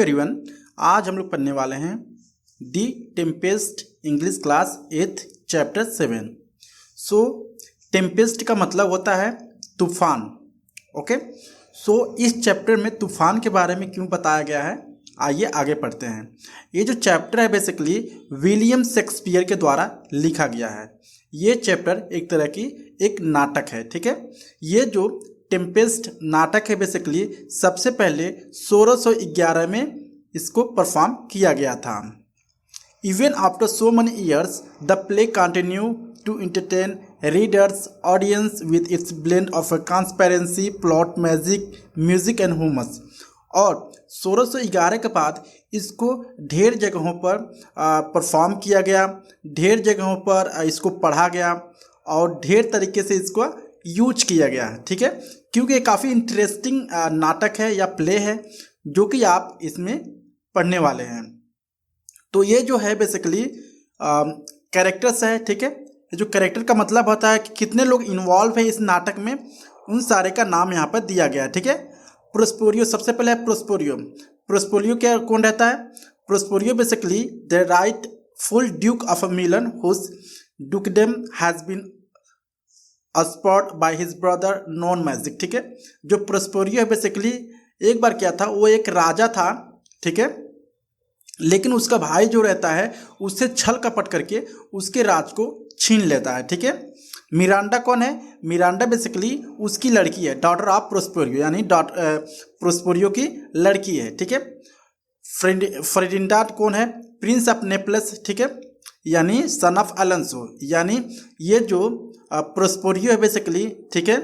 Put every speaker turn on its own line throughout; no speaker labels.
Everyone, आज हम लोग पढ़ने वाले हैं दी टेम्पेस्ट इंग्लिश क्लास 8 चैप्टर 7। सो टेम्पेस्ट का मतलब होता है तूफान। ओके, सो इस चैप्टर में तूफान के बारे में क्यों बताया गया है, आइए आगे पढ़ते हैं। ये जो चैप्टर है बेसिकली विलियम शेक्सपियर के द्वारा लिखा गया है। ये चैप्टर एक तरह की एक नाटक है, ठीक है। ये जो टेम्पेस्ट नाटक है बेसिकली सबसे पहले 1611 में इसको परफॉर्म किया गया था। Even after so many years the play continue to entertain readers audience with its blend of transparency, plot, magic, music and humour. और 1611 के बाद इसको ढेर जगहों पर परफॉर्म किया गया, ढेर जगहों पर इसको पढ़ा गया और ढेर तरीके से इसको यूज किया गया है, ठीक है। क्योंकि ये काफ़ी इंटरेस्टिंग नाटक है या प्ले है जो कि आप इसमें पढ़ने वाले हैं। तो ये जो है बेसिकली कैरेक्टर्स है, ठीक है। ये जो कैरेक्टर का मतलब होता है कि कितने लोग इन्वॉल्व है इस नाटक में, उन सारे का नाम यहाँ पर दिया गया है, ठीक है। प्रोस्पेरियो सबसे पहले है प्रोस्पेरियो। प्रोस्पेरियो क्या कौन रहता है? Prospero basically the rightful duke of Milan whose dukedom has been usurped by his brother non magic, ठीक है। जो प्रोस्पेरियो है बेसिकली एक बार क्या था, वो एक राजा था, ठीक है, लेकिन उसका भाई जो रहता है उससे छल कपट करके उसके राज को छीन लेता है, ठीक है। मिरांडा कौन है? मिरांडा बेसिकली उसकी लड़की है, डॉटर ऑफ प्रोस्पेरियो, यानी प्रोस्पेरियो की लड़की है, ठीक है। फेर्डिनांड कौन है? प्रिंस ऑफ नेपल्स, ठीक है, यानी सन ऑफ अलोंसो। यानी ये जो प्रोस्पेरियो है बेसिकली, ठीक है,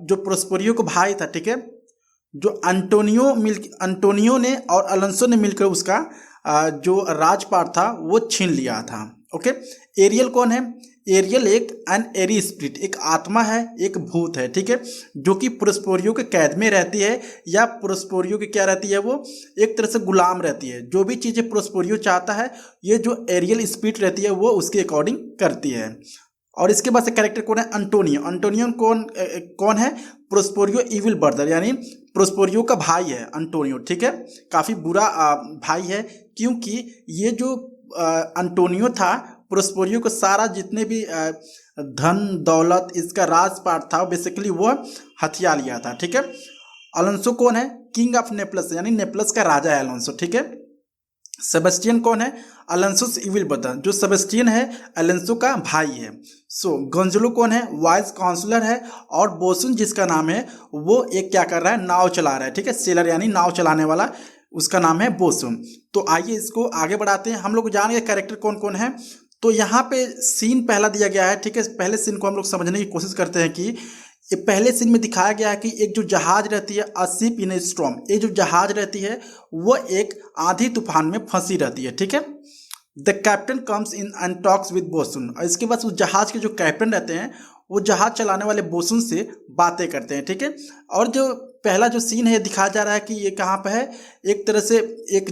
जो प्रोस्पेरियो का भाई था, ठीक है, जो अंटोनियो ने और अलोंसो ने मिलकर उसका जो राजपाट था वो छीन लिया था। ओके, एरियल कौन है? एरियल एक एरी स्पिरिट, एक आत्मा है, एक भूत है, ठीक है, जो कि प्रोस्पेरियो के कैद में रहती है या प्रोस्पेरियो की क्या रहती है, वो एक तरह से गुलाम रहती है। जो भी चीज़ें प्रोस्पेरियो चाहता है ये जो एरियल स्पिरिट रहती है वो उसके अकॉर्डिंग करती है। और इसके बाद से कैरेक्टर कौन है? अंटोनियो। अंटोनियो कौन है? प्रोस्पेरियो इविल ब्रदर, यानी प्रोस्पेरियो का भाई है अंटोनियो, ठीक है। काफ़ी बुरा भाई है, क्योंकि ये जो अंटोनियो था प्रोस्पेरियो को सारा जितने भी धन दौलत इसका राजपाट था बेसिकली वो हथिया लिया था, ठीक है। अलोंसो कौन है? किंग ऑफ नेपल्स, यानी नेपल्स का राजा है अलोंसो, ठीक है। सेबेस्टियन कौन है? अलोंसोस इविल ब्रदर। जो सेबेस्टियन है अलोंसो का भाई है। सो गोंजलो कौन है? वाइस काउंसलर है। और बोसुन जिसका नाम है वो एक क्या कर रहा है, नाव चला रहा है, ठीक है, सेलर यानी नाव चलाने वाला, उसका नाम है बोसुन। तो आइए इसको आगे बढ़ाते हैं। हम लोग जानेंगे कैरेक्टर कौन कौन है। तो यहाँ पे सीन पहला दिया गया है, ठीक है। पहले सीन को हम लोग समझने की कोशिश करते हैं कि ये पहले सीन में दिखाया गया है कि एक जो जहाज रहती है, a ship in A storm, ये जो जहाज रहती है वो एक आंधी तूफान में फंसी रहती है, ठीक है। The captain comes in and talks with bosun. और इसके बाद उस जहाज के जो कैप्टन रहते हैं वो जहाज चलाने वाले बोसुन से बातें करते हैं, ठीक है। और जो पहला जो सीन है दिखाया जा रहा है कि ये कहाँ पे है, एक तरह से एक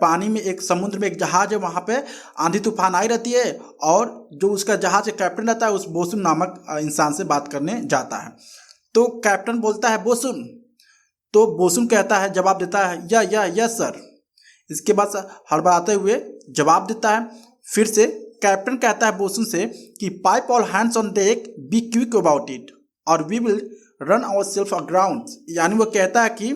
पानी में, एक समुद्र में एक जहाज है, वहाँ पे आंधी तूफान आई रहती है और जो उसका जहाज का कैप्टन रहता है उस बोसुन नामक इंसान से बात करने जाता है। तो कैप्टन बोलता है बोसुन, तो बोसुन कहता है, जवाब देता है या यस सर। इसके बाद हड़बड़ाते हुए जवाब देता है। फिर से कैप्टन कहता है बोसुन से कि pipe all hands on deck, be quick about it और we will run ourself aground. यानी वो कहता है कि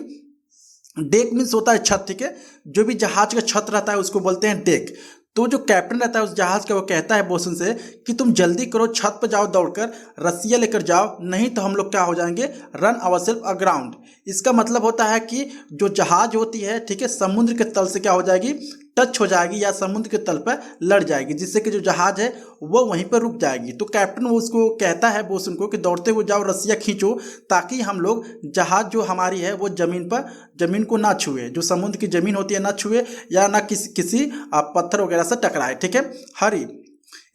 डेक मीन्स होता है छत, ठीक है, जो भी जहाज का छत रहता है उसको बोलते हैं डेक। तो जो कैप्टन रहता है उस जहाज का वो कहता है बोसुन से कि तुम जल्दी करो, छत पर जाओ, दौड़कर रस्सियाँ लेकर जाओ, नहीं तो हम लोग क्या हो जाएंगे, रन आवर सेल्फ अग्राउंड। इसका मतलब होता है कि जो जहाज होती है, ठीक है, समुद्र के तल से क्या हो जाएगी, टच हो जाएगी या समुद्र के तल पर लड़ जाएगी, जिससे कि जो जहाज है वो वहीं पर रुक जाएगी। तो कैप्टन वो उसको कहता है बोसुन को कि दौड़ते हुए जाओ, रस्सियाँ खींचो, ताकि हम लोग जहाज जो हमारी है वो जमीन को ना छुए, जो समुद्र की जमीन होती है ना छुए या ना किसी पत्थर वगैरह से टकराए, ठीक है। हरी,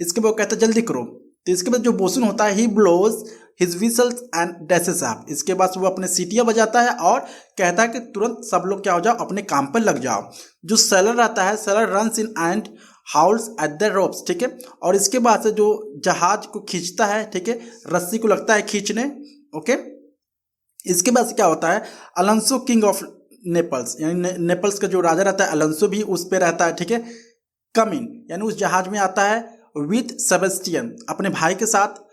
इसके बाद वो कहता है जल्दी करो। तो इसके बाद जो बोसुन होता है he blows his whistles and dashes off. इसके बाद वो अपने सीटियाँ बजाता है और कहता है कि तुरंत सब लोग क्या हो जाओ, अपने काम पर लग जाओ। जो सेलर रहता है, seller runs in and Howl's at the ropes, ठीक है। और इसके बाद से जो जहाज को खींचता है, ठीक है, रस्सी को लगता है खींचने, ओके। इसके बाद से क्या होता है, अलोंसो किंग ऑफ नेपल्स, यानी नेपल्स का जो राजा रहता है अलोंसो भी उस पे रहता है, ठीक है। कम इन, यानी उस जहाज में आता है विथ सेबेस्टियन, अपने भाई के साथ,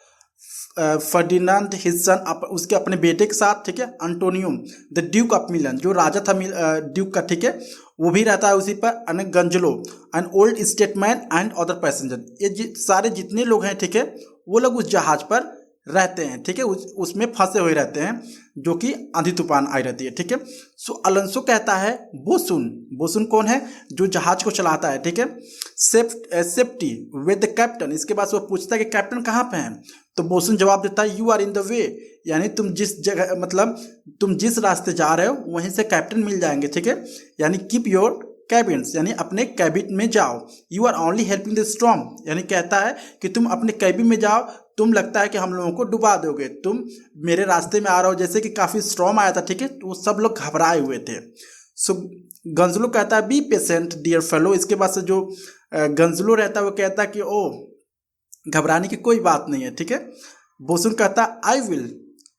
फर्डिनांड हिज सन, उसके अपने बेटे के साथ, ठीक है। अंटोनियो द ड्यूक ऑफ मिलन, जो राजा था ड्यूक का, ठीक है, वो भी रहता है उसी पर। And Gonzalo and old statesman and other passenger, ये सारे जितने लोग हैं, ठीक है, वो लोग उस जहाज पर रहते हैं, ठीक है, उसमें फंसे हुए रहते हैं, जो कि आंधी तूफान आई रहती है, ठीक है। सो अलोंसो कहता है बोसुन, बोसुन कौन है, जो जहाज को चलाता है, ठीक है। सेफ्टी विद द कैप्टन, इसके बाद वो पूछता है कि कैप्टन कहाँ पे हैं, तो बोसुन जवाब देता है you are in the way, यानी तुम जिस जगह, मतलब तुम जिस रास्ते जा रहे हो वहीं से कैप्टन मिल जाएंगे, ठीक है। यानी कीप योर कैबिन्स, यानी अपने कैबिन में जाओ। You are only helping the storm, यानी कहता है कि तुम अपने कैबिन में जाओ, तुम लगता है कि हम लोगों को डुबा दोगे, तुम मेरे रास्ते में आ रहे हो, जैसे कि काफ़ी स्टॉर्म आया था, ठीक है, तो वो सब लोग घबराए हुए थे। सो गंजलो कहता है बी पेशेंट डियर फेलो, इसके बाद से जो गंजलो रहता है वो कहता है कि ओ घबराने की कोई बात नहीं है, ठीक है। बोसुन कहता है I will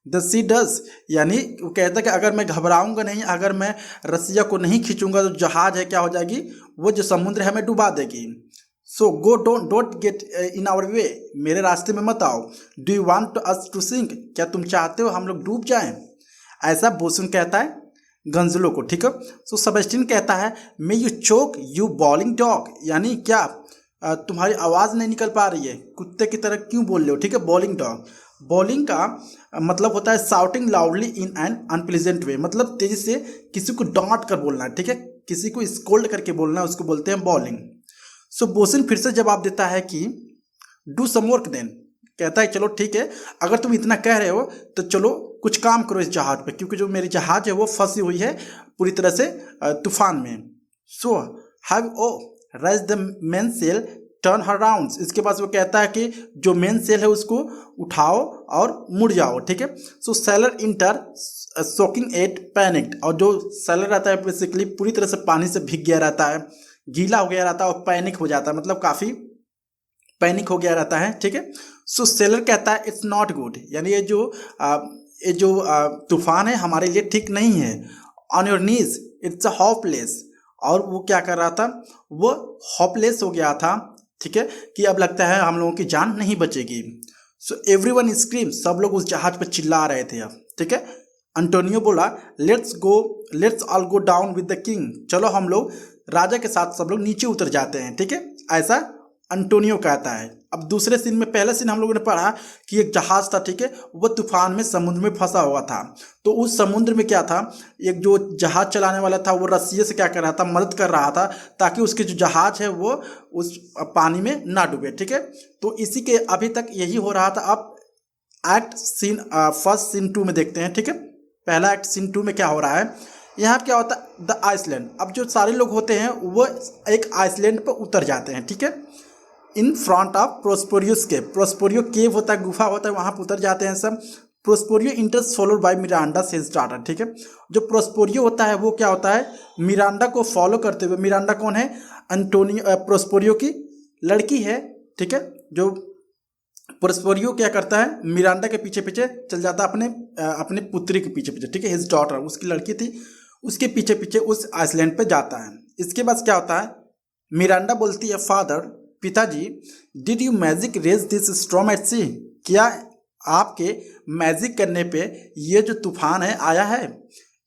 the sea does, यानी वो कहता है कि अगर मैं घबराऊंगा नहीं, अगर मैं रस्सिया को नहीं खींचूंगा तो जहाज है क्या हो जाएगी, वो जो समुद्र है हमें डुबा देगी। So go don't get in our way, मेरे रास्ते में मत आओ। Do you want us to sink, क्या तुम चाहते हो हम लोग डूब जाएं, ऐसा बोसुन कहता है गंजलो को, ठीक है। सो सेबेस्टियन कहता है may you choke you bawling dog, यानी क्या तुम्हारी आवाज़ नहीं निकल पा रही है, कुत्ते की तरह क्यों बोल रहे हो, ठीक है। बॉलिंग डॉग, बॉलिंग का मतलब होता है shouting loudly in an unpleasant way, मतलब तेजी से किसी को डांट कर बोलना है, ठीक है, किसी को स्कोल्ड करके बोलना है, उसको बोलते हैं बॉलिंग। सो बोसुन फिर से जवाब देता है कि डू सम वर्क देन, कहता है चलो ठीक है, अगर तुम इतना कह रहे हो तो चलो कुछ काम करो इस जहाज पे, क्योंकि जो मेरी जहाज है वो फंसी हुई है पूरी तरह से तूफान में। So have o raise the main sail turn her round, इसके बाद वो कहता है कि जो मेन सेल है उसको उठाओ और मुड़ जाओ, ठीक है। So sailor enter soaking at panicked, और जो सेलर रहता है बेसिकली पूरी तरह से पानी से भीग गया रहता है, गीला हो गया रहता है और पैनिक हो जाता है, मतलब काफ़ी पैनिक हो गया रहता है, ठीक है। सो सेलर कहता है इट्स नॉट गुड, यानी ये जो तूफान है हमारे लिए ठीक नहीं है। On your knees it's a hopeless, और वो क्या कर रहा था, वो होपलेस हो गया था, ठीक है, कि अब लगता है हम लोगों की जान नहीं बचेगी। सो एवरीवन स्क्रीम, सब लोग उस जहाज पर चिल्ला रहे थे अब, ठीक है। अंटोनियो बोला let's all go down with the king, चलो हम लोग राजा के साथ सब लोग नीचे उतर जाते हैं, ठीक है, ऐसा अंटोनियो कहता है। अब दूसरे सीन में, पहले सीन हम लोगों ने पढ़ा कि एक जहाज था, ठीक है, वो तूफान में समुद्र में फंसा हुआ था, तो उस समुद्र में क्या था, एक जो जहाज चलाने वाला था वो रस्सी से क्या कर रहा था, मदद कर रहा था ताकि उसके जो जहाज है वो उस पानी में ना डूबे, ठीक है। तो इसी के अभी तक यही हो रहा था। अब एक्ट सीन फर्स्ट सीन 2 में देखते हैं, ठीक है। पहला एक्ट सीन 2 में क्या हो रहा है, यहाँ क्या होता है, द आइसलैंड, अब जो सारे लोग होते हैं वो एक आइसलैंड पर उतर जाते हैं, ठीक है, इन फ्रंट ऑफ प्रोस्पोरियोस केव, प्रोस्पोरियो केव होता है, गुफा होता है, वहाँ पर उतर जाते हैं सब। Prospero enters followed by Miranda his daughter, ठीक है। जो प्रोस्पोरियो होता है वो क्या होता है, मिरांडा को फॉलो करते हुए, मिरांडा कौन है, अंटोनियो प्रोस्पोरियो की लड़की है, ठीक है। जो प्रोस्पोरियो क्या करता है, मिरांडा के पीछे पीछे चल जाता है, अपने पुत्री के पीछे पीछे, ठीक है, हिज डॉटर, उसकी लड़की थी, उसके पीछे पीछे उस आइसलैंड पे जाता है। इसके बाद क्या होता है, मिरांडा बोलती है फादर, पिताजी, did you magic raise this storm at sea, क्या आपके मैजिक करने पे ये जो तूफान है आया है।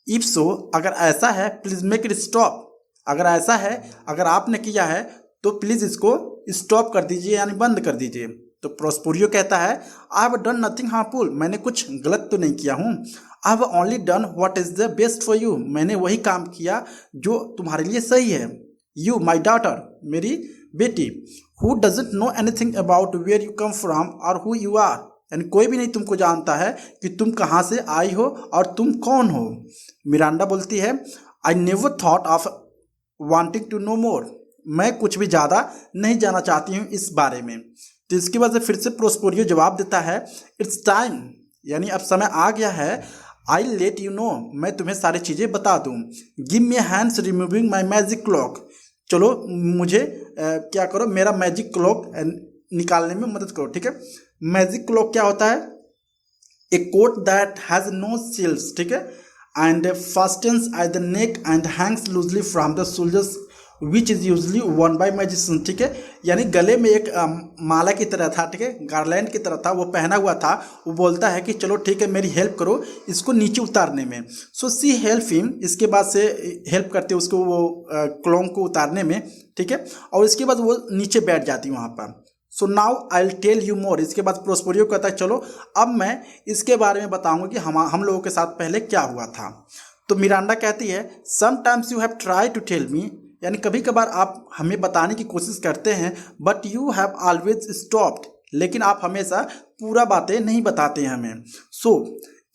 इफ सो, अगर ऐसा है प्लीज मेक इट स्टॉप, अगर ऐसा है, अगर आपने किया है तो प्लीज इसको स्टॉप कर दीजिए, यानी बंद कर दीजिए। तो प्रोस्पोरियो कहता है I have done nothing harmful, मैंने कुछ गलत तो नहीं किया हूँ। I have only done what is the best for you, मैंने वही काम किया जो तुम्हारे लिए सही है। यू माई डॉटर, मेरी बेटी, who doesn't know anything about where you come from और हु यू आर, यानी कोई भी नहीं तुमको जानता है कि तुम कहाँ से आई हो और तुम कौन हो। मिरांडा बोलती है I never thought of wanting to know more, मैं कुछ भी ज़्यादा नहीं जानना चाहती हूँ इस बारे में। तो इसके बाद से फिर से प्रोस्पोरियो जवाब देता है इट्स टाइम, यानी अब समय आ गया है। आई लेट यू नो, मैं तुम्हें सारी चीज़ें बता दूँ। गिव मी हैंड्स रिमूविंग माई मैजिक क्लॉक, चलो मुझे क्या करो, मेरा मैजिक क्लॉक निकालने में मदद करो, ठीक है। मैजिक क्लॉक क्या होता है, a coat that has no seals, ठीक है, and fastens at the neck and hangs loosely from the shoulders which is usually worn by magicians। ठीक है, यानी गले में एक माला की तरह था, ठीक है, गार्लैंड की तरह था, वो पहना हुआ था। वो बोलता है कि चलो ठीक है मेरी हेल्प करो इसको नीचे उतारने में। सो सी हेल्प हिम, इसके बाद से हेल्प करते उसको वो क्लोंग को उतारने में, ठीक है, और इसके बाद वो नीचे बैठ जाती वहाँ पर। So now I will tell you more. इसके बाद प्रोस्पेरियो कहता है चलो अब मैं इसके बारे में बताऊंगा कि हम लोगों के साथ पहले क्या हुआ था। तो मिरांडा कहती है sometimes you have try to tell me, यानी कभी कभार आप हमें बताने की कोशिश करते हैं, but you have always stopped, लेकिन आप हमेशा पूरा बातें नहीं बताते हैं हमें। So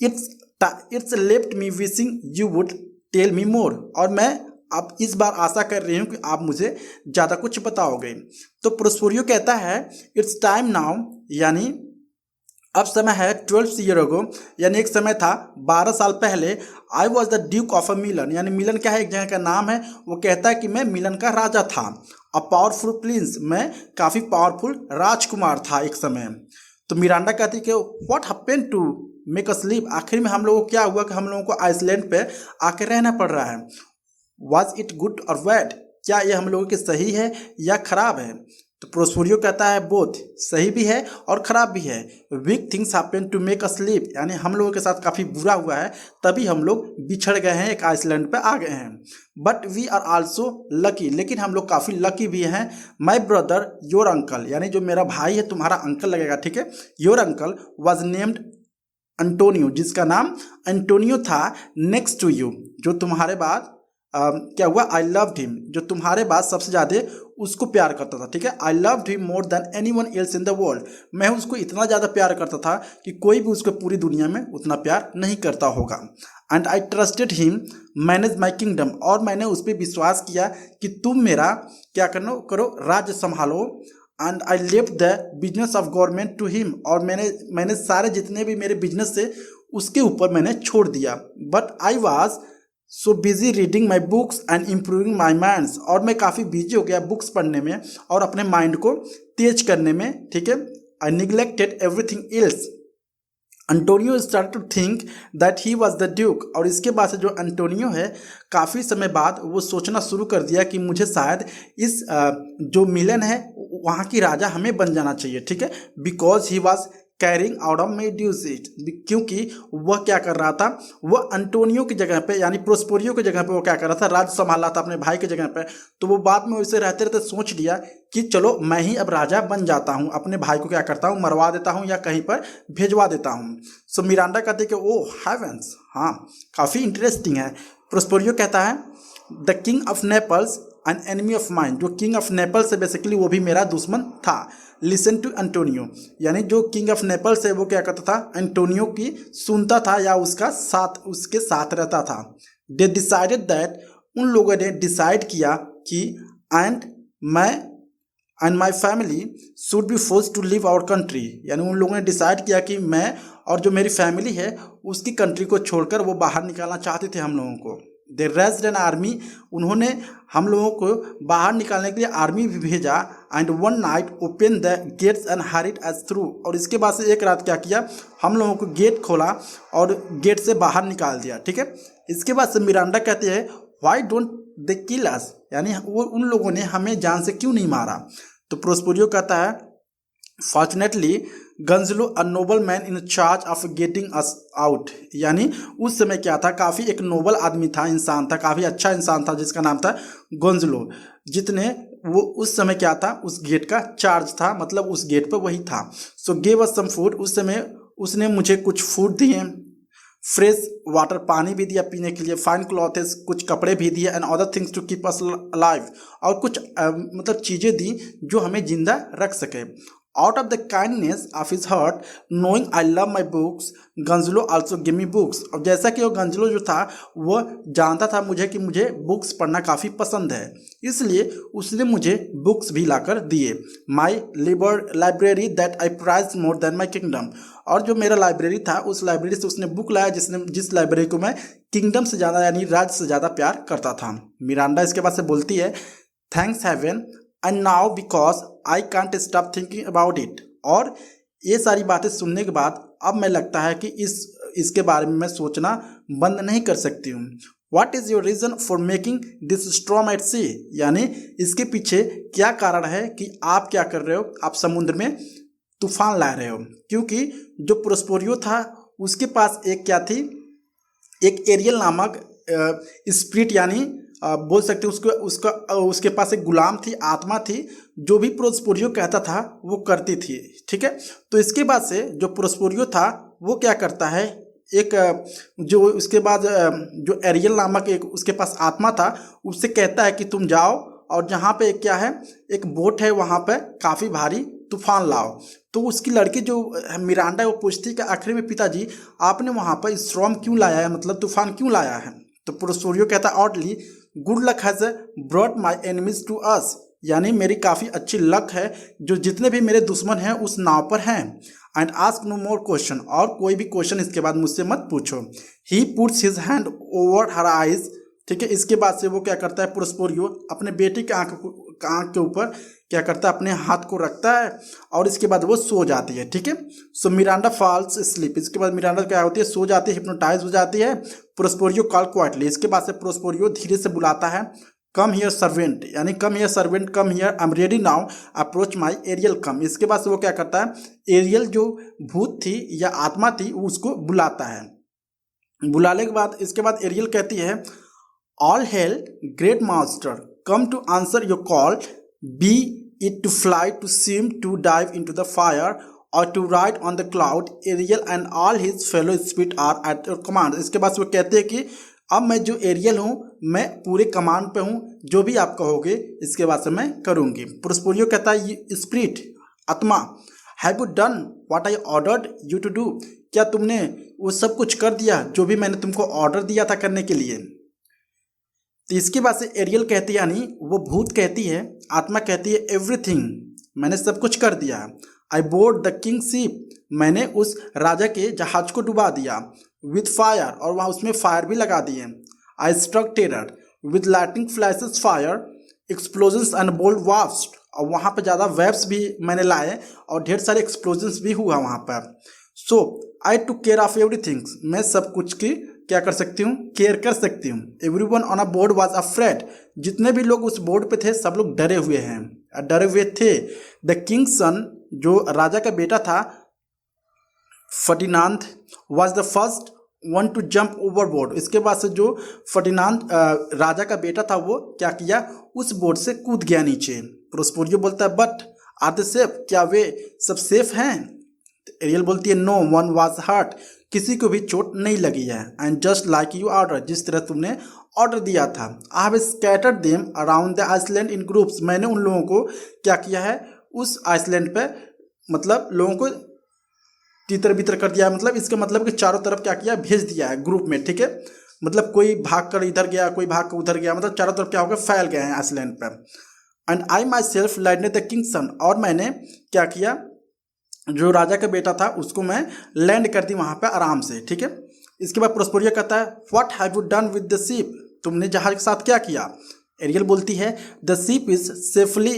it's left me wishing you would tell me more, और मैं अब इस बार आशा कर रही हूँ कि आप मुझे ज़्यादा कुछ बताओगे। तो प्रोस्पेरियो कहता है इट्स टाइम नाउ, यानी अब समय है 12 ईयर अगो, यानी एक समय था 12 साल पहले। I was the duke of a Milan, यानी मिलन क्या है, एक जगह का नाम है। वो कहता है कि मैं मिलन का राजा था। अ पावरफुल प्रिंस, मैं काफ़ी पावरफुल राजकुमार था एक समय। तो मिरांडा कहती कि what happened to make us leave, आखिर में हम लोगों को क्या हुआ कि हम लोगों को आइसलैंड पे आके रहना पड़ रहा है। वॉज इट गुड और बैड, क्या ये हम लोगों के सही है या खराब है। तो प्रोस्पेरियो कहता है बोथ, सही भी है और खराब भी है। Weak things happen to make us leave, यानी हम लोगों के साथ काफ़ी बुरा हुआ है तभी हम लोग बिछड़ गए हैं, एक आइसलैंड पे आ गए हैं। But we are also lucky, लेकिन हम लोग काफ़ी लकी भी हैं। माई ब्रदर योर अंकल, यानी जो मेरा भाई है तुम्हारा अंकल लगेगा, ठीक है, your uncle was named Antonio, जिसका नाम एंटोनियो था। नेक्स्ट टू यू, जो तुम्हारे बाद क्या हुआ, आई लव्ड हिम, जो तुम्हारे बाद सबसे ज़्यादा उसको प्यार करता था, ठीक है। I loved him more than anyone else in the world, मैं उसको इतना ज़्यादा प्यार करता था कि कोई भी उसको पूरी दुनिया में उतना प्यार नहीं करता होगा। And I trusted him manage my kingdom, और मैंने उस पर विश्वास किया कि तुम मेरा क्या करो राज्य संभालो। And I left the business of government to him, और मैंने सारे जितने भी मेरे बिजनेस थे उसके ऊपर मैंने छोड़ दिया। But I was so busy reading my books and improving my minds, और मैं काफ़ी बिजी हो गया बुक्स पढ़ने में और अपने माइंड को तेज करने में, ठीक है। I neglected everything else. Antonio start to think that he was the duke, और इसके बाद से जो एंटोनियो है काफ़ी समय बाद वो सोचना शुरू कर दिया कि मुझे शायद इस जो मिलन है वहाँ की राजा हमें बन जाना चाहिए, ठीक है। Because he was carrying out of my duties, क्योंकि वह क्या कर रहा था, वह एंटोनियो की जगह पे यानी प्रोस्पेरियो की जगह पे वो क्या कर रहा था, राज्य संभाला था अपने भाई की जगह पे। तो वो बाद में वैसे रहते रहते सोच लिया कि चलो मैं ही अब राजा बन जाता हूँ, अपने भाई को क्या करता हूँ, मरवा देता हूँ या कहीं पर भेजवा देता हूँ। सो मिरांडा कहते कि ओ हेवेंस, हाँ काफ़ी इंटरेस्टिंग है। प्रोस्पेरियो कहता है the king of Naples an enemy of mine, जो किंग ऑफ नेपल्स है बेसिकली वो भी मेरा दुश्मन था। लिसन टू एंटोनियो, यानी जो किंग ऑफ नेपल्स है वो क्या करता था, एंटोनियो की सुनता था या उसके साथ रहता था। दे डिसाइडेड दैट, उन लोगों ने डिसाइड किया कि मैं and my family should be force to leave our country, यानी उन लोगों ने डिसाइड किया कि मैं और जो मेरी फैमिली है उसकी कंट्री को छोड़कर वो बाहर निकालना चाहते थे हम लोगों को। दे रेज्ड एन आर्मी, उन्होंने हम लोगों को बाहर निकालने के लिए आर्मी भी भेजा। And one night open the gates and hurried us through, और इसके बाद से एक रात क्या किया, हम लोगों को गेट खोला और गेट से बाहर निकाल दिया, ठीक है। इसके बाद से मिरांडा कहते हैं व्हाई डोंट दे किल अस, यानी वो उन लोगों ने हमें जान से क्यों नहीं मारा। तो प्रोस्पेरियो कहता है fortunately Gonzalo a noble man in charge of getting us out, यानी उस समय क्या था, काफ़ी एक नोबल आदमी था, इंसान था, काफ़ी अच्छा इंसान था जिसका नाम था गोंजलो, जितने वो उस समय क्या था, उस गेट का चार्ज था, मतलब उस गेट पर वही था। So give us some food, उस समय उसने मुझे कुछ फूड दिए, फ्रेश वाटर पानी भी दिया पीने के लिए, फाइन क्लॉथेस कुछ कपड़े भी दिए, and other things to keep us live, और कुछ मतलब चीज़ें दी जो हमें जिंदा रख सके। Out of the kindness of his heart knowing I love my books Gonzalo also give me books, और जैसा कि वो गंजलो जो था वह जानता था मुझे कि मुझे बुक्स पढ़ना काफ़ी पसंद है, इसलिए उसने मुझे बुक्स भी लाकर दिए। My library that I prize more than my kingdom, और जो मेरा लाइब्रेरी था उस लाइब्रेरी से उसने बुक लाया जिस लाइब्रेरी को मैं किंगडम से ज़्यादा यानी राज्य से ज़्यादा प्यार करता था। मिरांडा इसके बाद से बोलती है thanks heaven and now because I can't stop thinking about it, और ये सारी बातें सुनने के बाद अब मैं लगता है कि इसके बारे में मैं सोचना बंद नहीं कर सकती हूँ। What is your reason for making this storm at sea, यानी इसके पीछे क्या कारण है कि आप क्या कर रहे हो, आप समुद्र में तूफान ला रहे हो। क्योंकि जो प्रोस्पेरियो था उसके पास एक क्या थी, एक एरियल नामक स्पिरिट, यानी बोल सकते उसके पास एक गुलाम थी, आत्मा थी, जो भी प्रोस्पेरियो कहता था वो करती थी। ठीक है, तो इसके बाद से जो प्रोस्पेरियो था वो क्या करता है, एक जो उसके बाद जो एरियल नामक एक उसके पास आत्मा था उससे कहता है कि तुम जाओ और जहाँ पे क्या है, एक बोट है, वहाँ पे काफ़ी भारी तूफान लाओ। तो उसकी लड़की जो मिरांडा है वो पूछती है कि आखिर में पिताजी आपने वहाँ पर स्टॉर्म क्यों लाया है, मतलब तूफान क्यों लाया है। तो प्रोस्पेरियो कहता है oddly good luck has brought my enemies to us, यानी मेरी काफ़ी अच्छी लक है जो जितने भी मेरे दुश्मन हैं उस नाव पर हैं। And ask no more question, और कोई भी क्वेश्चन इसके बाद मुझसे मत पूछो। He puts his hand over her eyes, ठीक है, इसके बाद से वो क्या करता है, प्रोस्पेरियो अपने बेटे के आंख के ऊपर क्या करता है, अपने हाथ को रखता है और इसके बाद वो सो जाती है। ठीक है, सो मिरांडा फॉल्स स्लीप, इसके बाद मिरांडा क्या होती है, सो जाती है, हिप्नोटाइज हो जाती है। प्रोस्पेरियो कॉल क्वाइटली, इसके बाद से प्रोस्पेरियो धीरे से बुलाता है, कम हियर सर्वेंट, यानी come here servant, come here, I am ready now, approach my Ariel come. इसके बाद से वो क्या करता है, एरियल जो भूत थी या आत्मा थी वो उसको बुलाता है। बुलाने के बाद इसके बाद एरियल कहती है all hail great master, come to answer your call, be it to fly, to swim, to dive into the fire और to ride on the cloud, Ariel and all his fellow spirit are at your command. इसके बाद वो कहते हैं कि अब मैं जो एरियल हूँ मैं पूरे कमांड पे हूँ, जो भी आप कहोगे इसके बाद से मैं करूँगी। प्रोस्पेरियो कहता है स्पिरिट, आत्मा, have you done what I ordered you to do, क्या तुमने वो सब कुछ कर दिया जो भी मैंने तुमको ऑर्डर दिया था करने के लिए। तो इसके बाद से एरियल कहती है, यानी वो भूत कहती है, आत्मा कहती है एवरीथिंग, मैंने सब कुछ कर दिया। आई बोर्ड द किंग शिप, मैंने उस राजा के जहाज को डुबा दिया। विथ फायर, और वहाँ उसमें फायर भी लगा दिए। I struck terror with lighting flashes fire explosions and bold vast, और वहाँ पर ज़्यादा वेब्स भी मैंने लाए और ढेर सारे एक्सप्लोजन्स भी हुआ वहाँ पर। सो आई टू केयर ऑफ एवरीथिंग, मैं सब कुछ की क्या कर सकती हूँ, केयर कर सकती हूँ। Everyone on a board was afraid, जितने भी लोग उस बोर्ड पे थे सब लोग डरे हुए हैं, डरे हुए थे। द किंग सन, जो राजा का बेटा था, Ferdinand was the first one two jump overboard. इसके बाद से जो फर्डिनांड राजा का बेटा था वो क्या किया, उस बोर्ड से कूद गया नीचे। प्रोस्पेरियो बोलता है बट आर दे सेफ, क्या वे सब सेफ हैं। एरियल बोलती है नो वन वाज हर्ट, किसी को भी चोट नहीं लगी है। And just like you order, जिस तरह तुमने ऑर्डर दिया था। I have scattered them around the island in groups, मैंने उन लोगों को क्या किया है, उस आइसलैंड पे मतलब लोगों को तितर बितर कर दिया है, मतलब इसका मतलब कि चारों तरफ क्या किया, भेज दिया है ग्रुप में। ठीक है, मतलब कोई भाग कर इधर गया, कोई भाग कर उधर गया, मतलब चारों तरफ क्या हो गया, फैल गए हैं आइसलैंड पर। And I myself landed the king son, और मैंने क्या किया, जो राजा का बेटा था उसको मैं लैंड कर दी वहाँ पे आराम से। ठीक है, इसके बाद प्रोस्पेरियो कहता है what have you done with the ship, तुमने जहाज के साथ क्या किया। एरियल बोलती है the ship is safely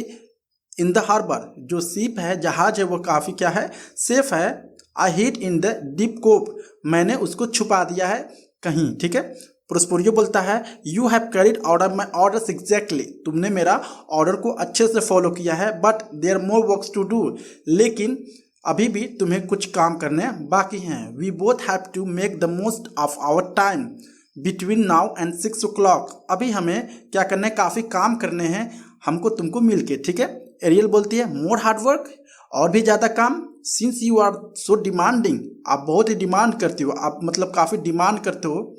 in the harbour, जो शिप है, जहाज है, वो काफ़ी क्या है, सेफ है। I hid in the deep cove, मैंने उसको छुपा दिया है कहीं। ठीक है, प्रोस्पेरियो बोलता है you have carried order my orders exactly, तुमने मेरा ऑर्डर को अच्छे से फॉलो किया है। But there more works to do, लेकिन अभी भी तुम्हें कुछ काम करने बाकी हैं। We both have to make the most of our time between now and 6 o'clock, अभी हमें क्या करना है, काफ़ी काम करने हैं हमको तुमको मिल के। ठीक है, एरियल बोलती है मोर हार्ड वर्क, और भी ज़्यादा काम, since you are so demanding, आप बहुत ही डिमांड करती हो, आप मतलब काफ़ी डिमांड करते हो।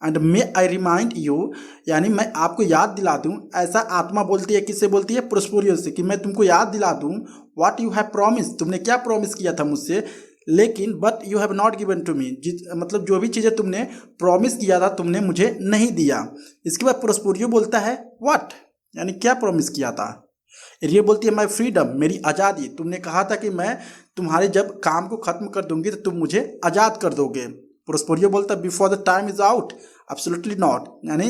And may I remind you, यानी मैं आपको याद दिला दूं, ऐसा आत्मा बोलती है, किससे बोलती है, प्रोस्पेरियो से, कि मैं तुमको याद दिला दूं व्हाट यू हैव प्रॉमिस, तुमने क्या प्रॉमिस किया था मुझसे, लेकिन but you have not given to me, मतलब जो भी चीज़ें तुमने प्रॉमिस किया था तुमने मुझे नहीं दिया। इसके बाद प्रोस्पेरियो बोलता है व्हाट, यानी क्या प्रॉमिस किया था। ये बोलती है माई फ्रीडम, मेरी आज़ादी, तुमने कहा था कि मैं तुम्हारे जब काम को ख़त्म कर दूंगी तो तुम मुझे आज़ाद कर दोगे। प्रोस्पेरियो बोलता है before the time is out, absolutely not, यानी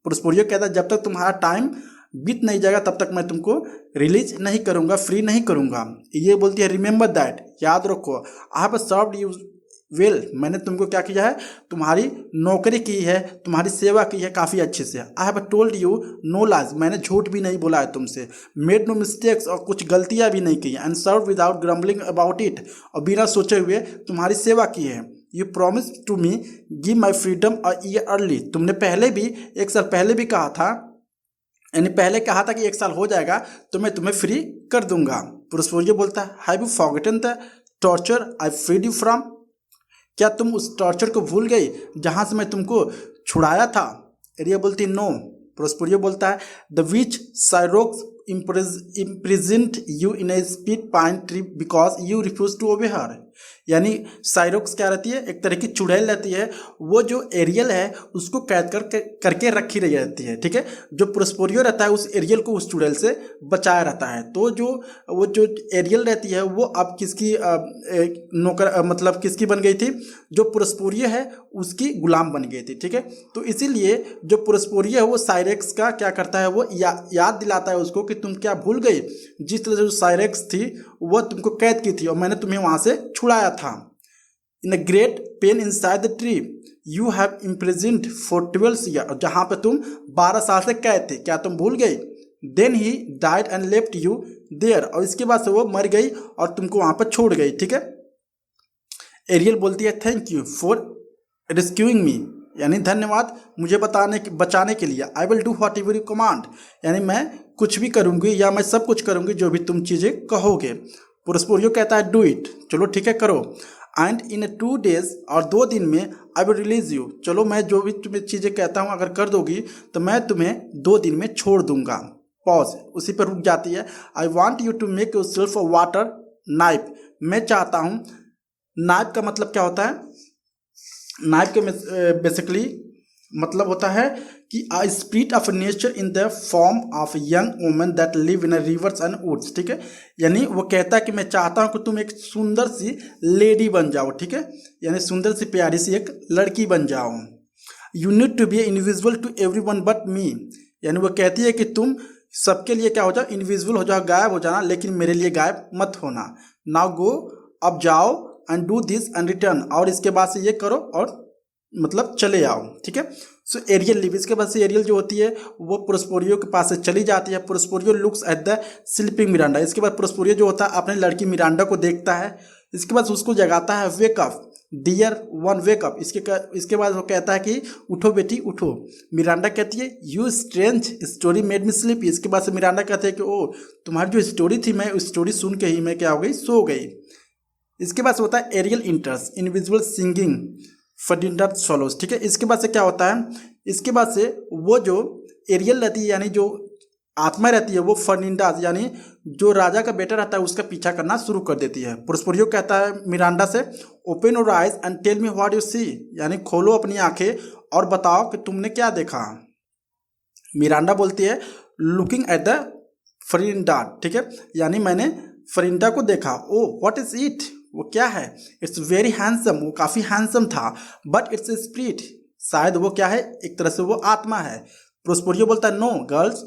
प्रोस्पेरियो कहता है जब तक तुम्हारा टाइम बीत नहीं जाएगा तब तक मैं तुमको रिलीज नहीं करूंगा, फ्री नहीं करूंगा। ये बोलती है रिमेंबर दैट, याद रखो, I have served you well मैंने तुमको क्या किया है, तुम्हारी नौकरी की है, तुम्हारी सेवा की है काफ़ी अच्छे से। I have told you know lies, मैंने झूठ भी नहीं बोला है तुमसे। मेड नो मिस्टेक्स, और कुछ गलतियाँ भी नहीं की। And serve without grumbling about it, और बिना सोचे हुए तुम्हारी सेवा की है। You promise to me give my freedom a year early, तुमने पहले भी 1 साल पहले भी कहा था, यानी पहले कहा था कि 1 साल हो जाएगा तो मैं तुम्हें फ्री कर दूंगा। प्रोस्पेरियो बोलता है have you forgotten the torture I freed you from, क्या तुम उस टॉर्चर को भूल गई जहां से मैं तुमको छुड़ाया था। एरिया बोलती नो। प्रोस्पेरियो बोलता है the witch Sycorax imprisoned you in a split pine tree because you refused to obey her, यानी साइरोक्स क्या रहती है, एक तरह की चुड़ैल रहती है, वो जो एरियल है उसको कैद करके रखी रही रहती है, ठीक है। जो प्रोस्पेरियो रहता है उस एरियल को उस चुड़ैल से बचाया रहता है। तो वो जो एरियल रहती है वो अब किसकी नौकर मतलब किसकी बन गई थी, जो प्रोस्पेरियो है उसकी गुलाम बन गई थी, ठीक है। तो इसीलिए जो प्रोस्पेरियो है वो साइरेक्स का क्या करता है, वो याद दिलाता है उसको कि तुम क्या भूल गई, जिस तरह से जो साइरेक्स थी वो तुमको कैद की थी और मैंने तुम्हें वहां से छुड़ाया था। In a great pine inside the tree you have imprisoned for 12 year, जहां पे तुम 12 साल से कैद थे, क्या तुम भूल गई। Then he died and left you there, और इसके बाद से वो मर गई और तुमको वहां पर छोड़ गई, ठीक है। एरियल बोलती है थैंक यू फॉर रेस्क्यूइंग मी, यानी धन्यवाद मुझे बचाने के लिए। I will do what ever you command, यानी मैं कुछ भी करूंगी या मैं सब कुछ करूंगी जो भी तुम चीज़ें कहोगे। प्रोस्पेरियो कहता है डू इट, चलो ठीक है करो। एंड इन 2 days, और 2 दिन में आई विल रिलीज यू, चलो मैं जो भी तुम्हें चीज़ें कहता हूँ अगर कर दोगी तो मैं तुम्हें 2 दिन में छोड़ दूंगा। पॉज, उसी पर रुक जाती है। I want you to make yourself a water nymph, मैं चाहता हूँ, नाइफ का मतलब क्या होता है, नाइफ के बेसिकली मतलब होता है कि a spirit of nature in the form of young women that live in rivers and woods, ठीक है। यानी वो कहता है कि मैं चाहता हूँ कि तुम एक सुंदर सी लेडी बन जाओ, ठीक है, यानी सुंदर सी प्यारी सी एक लड़की बन जाओ। You need to be invisible to everyone but me, यानी वो कहती है कि तुम सबके लिए क्या हो जाओ, इनविजिबल हो जाओ, गायब हो जाना, लेकिन मेरे लिए गायब मत होना। नाउ गो, अब जाओ, and do this and return, और इसके बाद से ये करो और मतलब चले आओ, ठीक है। सो एरियल लिव, इसके बाद से एरियल जो होती है वो प्रोस्पेरियो के पास से चली जाती है। Prospero looks at the sleeping Miranda, इसके बाद प्रोस्पेरियो जो होता है अपने लड़की मिरांडा को देखता है, इसके बाद उसको जगाता है, wake up dear one wake up, इसके बाद वो कहता है कि उठो बेटी उठो। मिरांडा कहती है you strange story made me sleepy, इसके बाद से मिरांडा कहते हैं कि ओ तुम्हारी जो स्टोरी थी, मैं उस स्टोरी सुन के ही मैं क्या हो गई, सो गई। इसके बाद से होता है Ariel enters invisible singing Ferdinand follows, ठीक है। इसके बाद से क्या होता है, इसके बाद से वो जो एरियल रहती है यानी जो आत्मा रहती है वो फर्डिनांड यानी जो राजा का बेटा रहता है उसका पीछा करना शुरू कर देती है। प्रोस्पेरियो कहता है मिरांडा से open your eyes and tell me what you see, यानी खोलो अपनी आंखें और बताओ कि तुमने क्या देखा। मिरांडा बोलती है लुकिंग एट द फर्डिनांड, ठीक है, यानी मैंने फरिंडा को देखा। ओ व्हाट इज इट, वो क्या है। इट्स वेरी हैंडसम, वो काफ़ी हैंडसम था, बट इट्स ए स्पिरिट, शायद वो क्या है, एक तरह से वो आत्मा है। प्रोस्पेरियो बोलता है no girls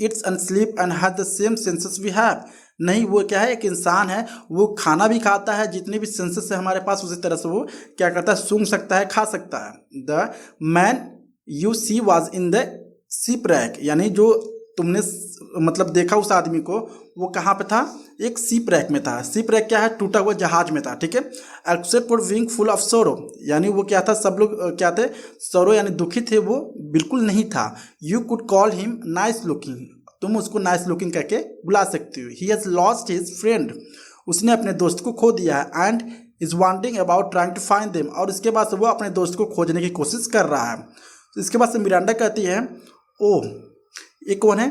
it's and sleep and has the same senses we have, नहीं वो क्या है, एक इंसान है, वो खाना भी खाता है, जितने भी सेंसेस है हमारे पास उसी तरह से वो क्या करता है, सूंघ सकता है, खा सकता है। The man you see was in the shipwreck, यानी जो तुमने मतलब देखा उस आदमी को, वो कहाँ पे था, एक शिप रैक में था। शिप रैक क्या है, टूटा हुआ जहाज में था, ठीक है। Except for being full of सोरो, यानी वो क्या था, सब लोग क्या थे, सोरो यानी दुखी थे, वो बिल्कुल नहीं था। You could call him nice looking, तुम उसको नाइस लुकिंग करके बुला सकती हो। He has lost his friend, उसने अपने दोस्त को खो दिया है। And is wanting about trying to find them, और इसके बाद से वो अपने दोस्त को खोजने की कोशिश कर रहा है। तो इसके बाद से मिरांडा कहती है ओ ये कौन है,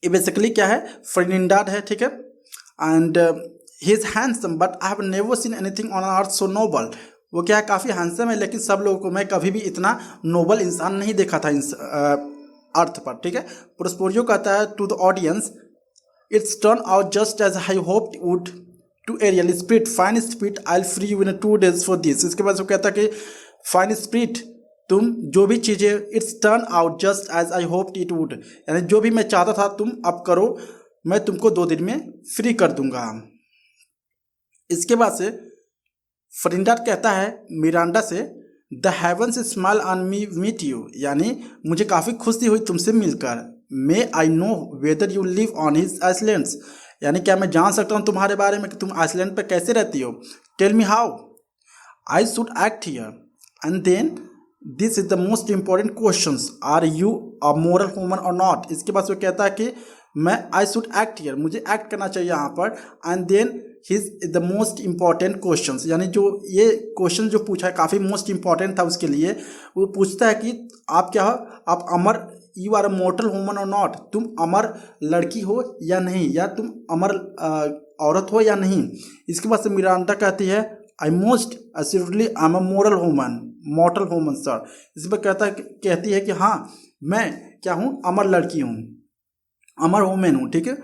ये बेसिकली क्या है, फर्डिनांड है, ठीक है। And he is handsome but I have never seen anything on earth so noble, वो क्या है, काफ़ी हैंडसम है, लेकिन सब लोगों को मैं कभी भी इतना नोबल इंसान नहीं देखा था अर्थ पर, ठीक है। प्रोस्पेरियो कहता है to the audience it's turn out just as I hoped would to Ariel spirit fine spirit I will free you in 2 days for this. इसके बाद वो कहता है कि फाइन स्पिरिट, तुम जो भी चीज़ें, it's turn out just as I hoped it would, यानी जो भी मैं चाहता था तुम अब करो, मैं तुमको 2 दिन में फ्री कर दूंगा। इसके बाद से फ्रिंडाट कहता है मिरांडा से, the heavens smile on me meet you, यानी मुझे काफ़ी खुशी हुई तुमसे मिलकर। May I know whether you live on his islands, यानी क्या मैं जान सकता हूँ तुम्हारे बारे में कि तुम आइसलैंड पर कैसे रहती हो। Tell me how I should act here, and then this is the most important question, are you a moral woman और नॉट। इसके बाद वो कहता है कि मैं आई शुड एक्ट हियर, मुझे एक्ट करना चाहिए यहाँ पर, and then his is the most important question, यानी जो ये क्वेश्चन जो पूछा है काफ़ी मोस्ट इंपॉर्टेंट था उसके लिए। वो पूछता है कि आप क्या हो, आप अमर, you are a mortal woman और नॉट, तुम अमर लड़की हो या नहीं, या तुम अमर औरत हो या नहीं। इसके बाद से मिरांडा कहती है I most assuredly I am a moral woman, mortal woman sir. इस पर कहती है कि हाँ मैं क्या हूँ, अमर लड़की हूँ, अमर वुमेन हूँ, ठीक है।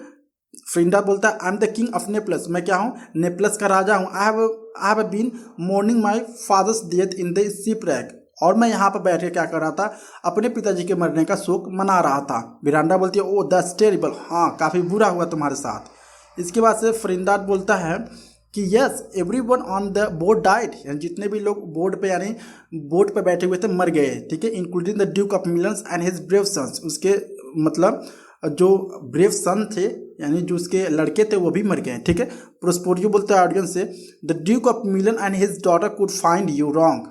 फ्रिंडा बोलता है I am the king of Naples, मैं क्या हूँ, नेपलस का राजा हूँ। I have been mourning my father's death in the shipwreck, और मैं यहाँ पर बैठ के क्या कर रहा था, अपने पिताजी के मरने का शोक मना रहा था। मिरांडा बोलती है ओ दैट्स टेरिबल, हाँ काफ़ी बुरा हुआ तुम्हारे साथ। इसके बाद से फ्रिंडाट बोलता है कि yes everyone on the boat died, यानी जितने भी लोग बोट पे यानी बोट पे बैठे हुए थे मर गए, ठीक है, including the duke of Milan's and his brave sons, उसके मतलब जो ब्रेव सन थे यानी जो उसके लड़के थे वो भी मर गए, ठीक है। प्रोस्पोरियो बोलता है ऑडियंस से, the duke of Milan and his daughter could find you wrong,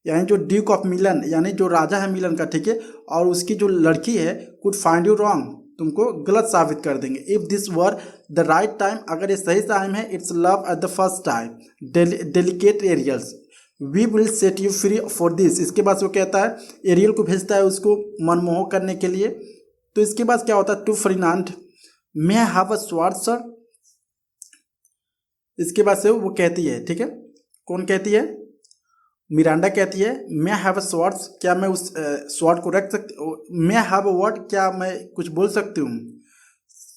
यानी जो ड्यूक ऑफ मिलन यानी जो राजा है मिलन का, ठीक है, और उसकी जो लड़की है कुड फाइंड यू रॉन्ग, तुमको गलत साबित कर देंगे। If this were the right time, अगर ये सही टाइम है, it's love at the first time, delicate Ariel's, we will set you free for this. इसके बाद वो कहता है एरियल को भेजता है उसको मनमोहक करने के लिए। तो इसके बाद क्या होता है, to Ferdinand may I have a sword sir. इसके बाद से वो कहती है, ठीक है, कौन कहती है, मिरांडा कहती है मे आई हैव अ स्वॉर्ड, क्या मैं उस स्वॉर्ड को रख सकती, मे आई हैव अ वर्ड, क्या मैं कुछ बोल सकती हूँ।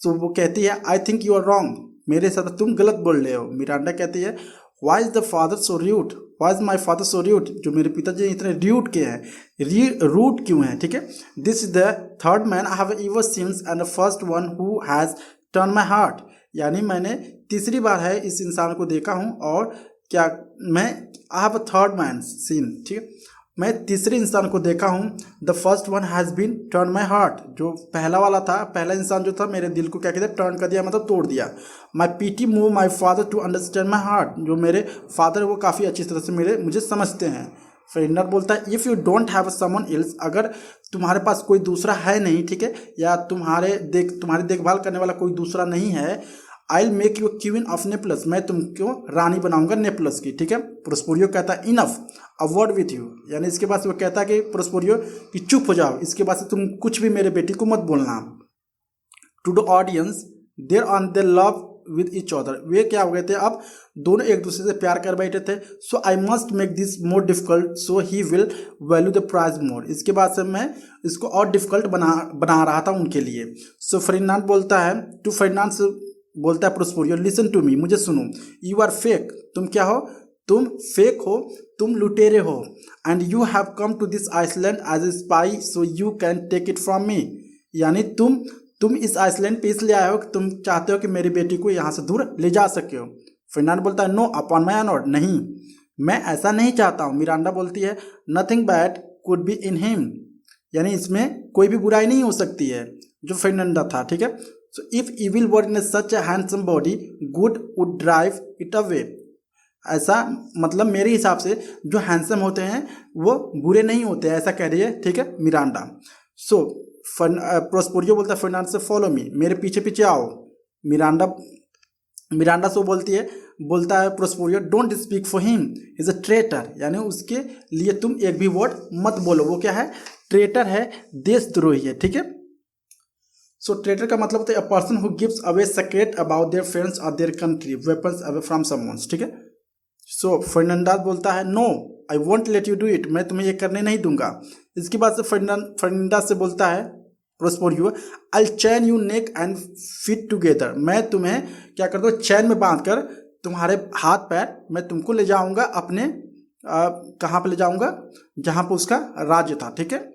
तो वो कहती है I think you are wrong, मेरे साथ तुम गलत बोल रहे हो। मिरांडा कहती है why is the father so rude, why is my father so rude, जो मेरे पिताजी इतने रूड के हैं, रूड क्यों हैं, ठीक है। This is the third man I have ever scenes and the first one who has turn my heart, यानी मैंने तीसरी बार है इस इंसान को देखा हूँ, और क्या मैं I have a third man seen, ठीक है, मैं तीसरे इंसान को देखा हूँ। The first one has been turn my heart, जो पहला वाला था, पहला इंसान जो था मेरे दिल को क्या कहते हैं, टर्न कर दिया, मतलब तोड़ दिया। My pity move my father to understand my heart, जो मेरे फादर वो काफ़ी अच्छी तरह से मुझे समझते हैं। फ्रेंडर बोलता है if you don't have someone else, अगर तुम्हारे पास कोई दूसरा है नहीं, ठीक है, या तुम्हारी देखभाल करने वाला कोई दूसरा नहीं है, I will make you queen of Naples, मैं तुमको रानी बनाऊंगा नेपलस की, ठीक है। प्रोस्पोरियो कहता है enough a word with you, यानी इसके बाद से वो कहता है कि प्रोस्पोरियो कि चुप हो जाओ, इसके बाद से तुम कुछ भी मेरे बेटी को मत बोलना। To the audience there on the love with each other, वे क्या हो गए थे, अब दोनों एक दूसरे से प्यार कर बैठे थे। So I must make this more difficult so he will value the prize more, इसके बाद से मैं इसको और डिफिकल्ट बना रहा था उनके लिए। सो फर्डिनांड बोलता है, टू फर्डिनांड बोलता है प्रोस्पोरियो लिसन टू मी, मुझे सुनो, यू आर फेक, तुम क्या हो, तुम फेक हो, तुम लुटेरे हो, and you have come to this island as a spy so you can take it from me, यानी तुम इस आइसलैंड पे इसलिए आए हो कि तुम चाहते हो कि मेरी बेटी को यहाँ से दूर ले जा सके हो। फर्डिनांड बोलता है नो अपॉन माई ऑनर, नहीं मैं ऐसा नहीं चाहता हूँ। मिरांडा बोलती है nothing bad could be in him, यानी इसमें कोई भी बुराई नहीं हो सकती है, जो फर्डिनांड था, ठीक है। So if evil were in such A handsome body good would drive it away, ऐसा मतलब मेरे हिसाब से जो हैंडसम होते हैं वो बुरे नहीं होते, ऐसा कह रही है, ठीक है, मिरांडा। सो प्रोस्पोरियो बोलता है फर्डिनांड से फॉलो मी, मेरे पीछे पीछे आओ। मिरांडा से बोलता है Prospero don't speak for him is a traitor, यानी उसके लिए तुम एक भी वर्ड मत बोलो, वो क्या है, ट्रेटर है, देशद्रोही है, ठीक है। सो ट्रेटर का मतलब होता है a person who gives away secret about their friends और their country weapons away from someone, ठीक है। सो फर्डिनांड बोलता है no I won't let you do it, मैं तुम्हें ये करने नहीं दूंगा। इसके बाद से फर्डिनांड से बोलता है Prospero I chain you neck and feet together, मैं तुम्हें क्या कर दो, चैन में बांध कर तुम्हारे हाथ पैर मैं तुमको ले जाऊंगा अपने कहाँ पे ले जाऊंगा, जहाँ पे उसका राज्य था, ठीक है।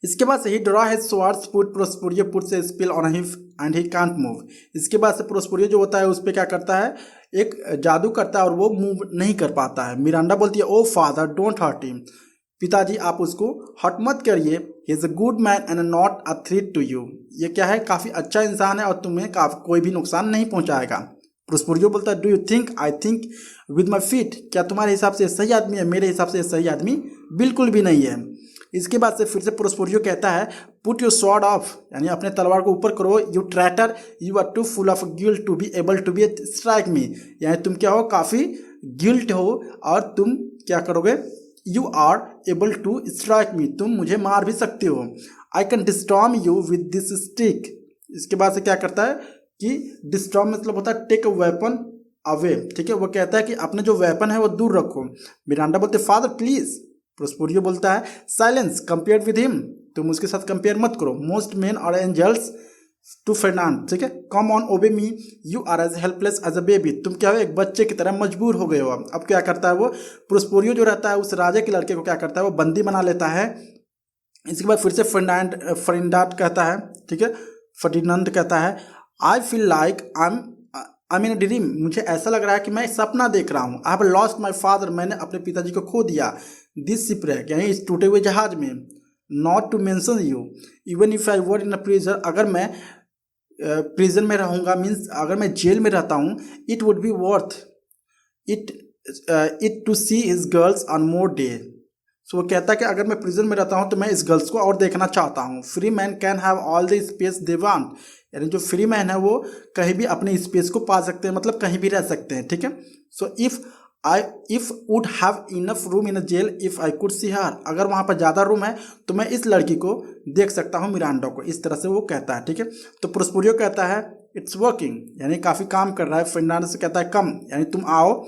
इसके बाद से ही draw his swords put Prospero puts a spell on him and he can't move, इसके बाद से प्रोस्पोरियो जो होता है उस पर क्या करता है, एक जादू करता है और वो मूव नहीं कर पाता है। मिरांडा बोलती है oh father don't hurt him, पिताजी आप उसको हर्ट मत करिए, he is a good man and not a threat to you, ये क्या है काफ़ी अच्छा इंसान है और तुम्हें कोई भी नुकसान नहीं पहुंचाएगा। प्रोस्पेरियो बोलता है do you think I think with my feet, क्या तुम्हारे हिसाब से सही आदमी है? मेरे हिसाब से सही आदमी बिल्कुल भी नहीं है। इसके बाद से फिर से प्रोस्पेरियो कहता है पुट योर स्वॉर्ड ऑफ, यानी अपने तलवार को ऊपर करो, you traitor you are too full of guilt to be able to be strike me, यानी तुम क्या हो काफ़ी गिल्ट हो और तुम क्या करोगे, you are able to strike me, तुम मुझे मार भी सकते हो, I can disarm you with this stick. इसके बाद से क्या करता है कि डिस्टॉर्म मतलब होता है टेक अ वेपन अवे, ठीक है, वो कहता है कि अपने जो वेपन है वो दूर रखो। मिरांडा बोलते फादर प्लीज, प्रोस्पेरियो बोलता है साइलेंस कंपेयर विद हिम, तुम उसके साथ कंपेयर मत करो, मोस्ट मेन और एंजल्स टू फर्नांड, ठीक है, come on obey me you are as helpless as a baby, तुम क्या हो एक बच्चे की तरह मजबूर हो गए हो। अब क्या करता है वो प्रोस्पेरियो जो रहता है उस राजा के लड़के को क्या करता है वो बंदी बना लेता है। इसके बाद फिर से फर्डिनांड कहता है, ठीक है, फर्डिनांड कहता है I feel like I mean dream, मुझे ऐसा लग रहा है कि मैं सपना देख रहा हूँ। I have lost my father, मैंने अपने पिताजी को खो दिया। दिस शिपरेक यानी इस टूटे हुए जहाज में, not to mention you even if I were in a prison, अगर मैं प्रिजन में रहूँगा मीन्स अगर मैं जेल में रहता हूँ, it would be worth it to see his girls on more day. So वो कहता है कि अगर मैं प्रिजन में रहता हूँ तो मैं इस गर्ल्स को और देखना चाहता हूँ। Free man can have all the space they want, यानी जो फ्री मैन है वो कहीं भी अपने स्पेस को पा सकते हैं, मतलब कहीं भी रह सकते हैं, ठीक है। So if would have enough room in a jail if I could see her, अगर वहाँ पर ज़्यादा रूम है तो मैं इस लड़की को देख सकता हूँ, मिरांडा को, इस तरह से वो कहता है, ठीक है। तो प्रोस्पेरियो कहता है इट्स वर्किंग, यानी काफ़ी काम कर रहा है। फर्डिनांड से कहता है कम, यानी तुम आओ।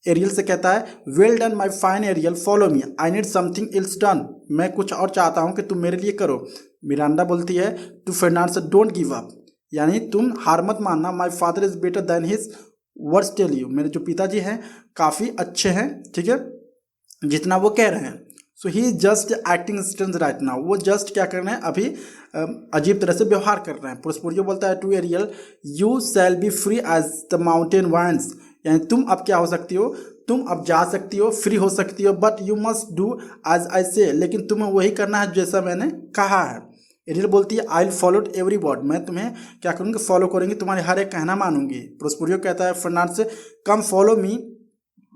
एरियल से कहता है well done my fine Ariel follow me I need something else done, मैं कुछ और चाहता हूँ कि तुम मेरे लिए करो। मिरांडा बोलती है टू फर्डिनांड से डोंट गिव अप, यानी तुम हार मत मानना। My father is better than his words tell you, मेरे जो पिताजी हैं काफ़ी अच्छे हैं, ठीक है, जितना वो कह रहे हैं। So he just acting strange right now, वो जस्ट क्या कर रहे हैं अभी अजीब तरह से व्यवहार कर रहे हैं। प्रोस्पेरियो बोलता है to Ariel you shall be free as the mountain winds, यानी तुम अब क्या हो सकती हो, तुम अब जा सकती हो, फ्री हो सकती हो, but you must do as I say, लेकिन तुम्हें वही करना है जैसा मैंने कहा है। एरियल बोलती है I will follow every word, मैं तुम्हें क्या करूँगी फॉलो करूँगी, तुम्हारे हर एक कहना मानूंगी। प्रोस्पेरियो कहता है फर्डिनांड से कम फॉलो मी।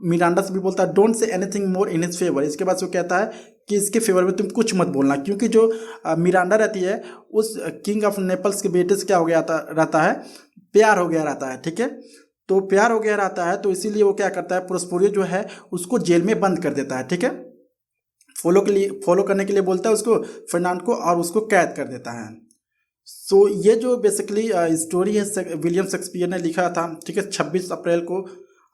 मिरांडा से भी बोलता है don't say anything more in his favour, इसके बाद वो कहता है कि इसके फेवर में तुम कुछ मत बोलना, क्योंकि जो मिरांडा रहती है उस किंग ऑफ नेपल्स के बेटे से क्या हो गया रहता है, प्यार हो गया रहता है, ठीक है। तो प्यार हो गया रहता है तो इसीलिए वो क्या करता है प्रोस्पेरियो जो है उसको जेल में बंद कर देता है, ठीक है, फॉलो करने के लिए बोलता है उसको फर्डिनांड को और उसको कैद कर देता है। सो ये जो बेसिकली स्टोरी है विलियम शेक्सपियर ने लिखा था, ठीक है, 26 अप्रैल को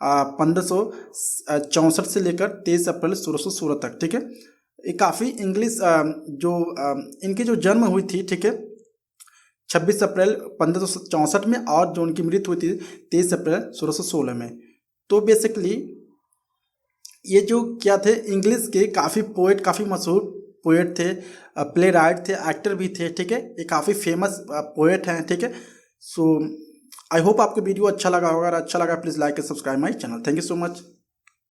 1564 से लेकर 23 अप्रैल 1616 तक, ठीक है। ये काफ़ी इंग्लिश जो इनकी जो जन्म हुई थी, ठीक है, 26 अप्रैल 1564 में और जो उनकी मृत्यु हुई थी 23 अप्रैल 1616 में। तो बेसिकली ये जो क्या थे इंग्लिश के काफ़ी पोएट, काफ़ी मशहूर पोएट थे, प्ले राइट थे, एक्टर भी थे, ठीक है, ये काफ़ी फेमस पोएट हैं, ठीक है। सो आई होप आपको वीडियो अच्छा लगा होगा, अगर अच्छा लगा please like and subscribe my channel. Thank you so much.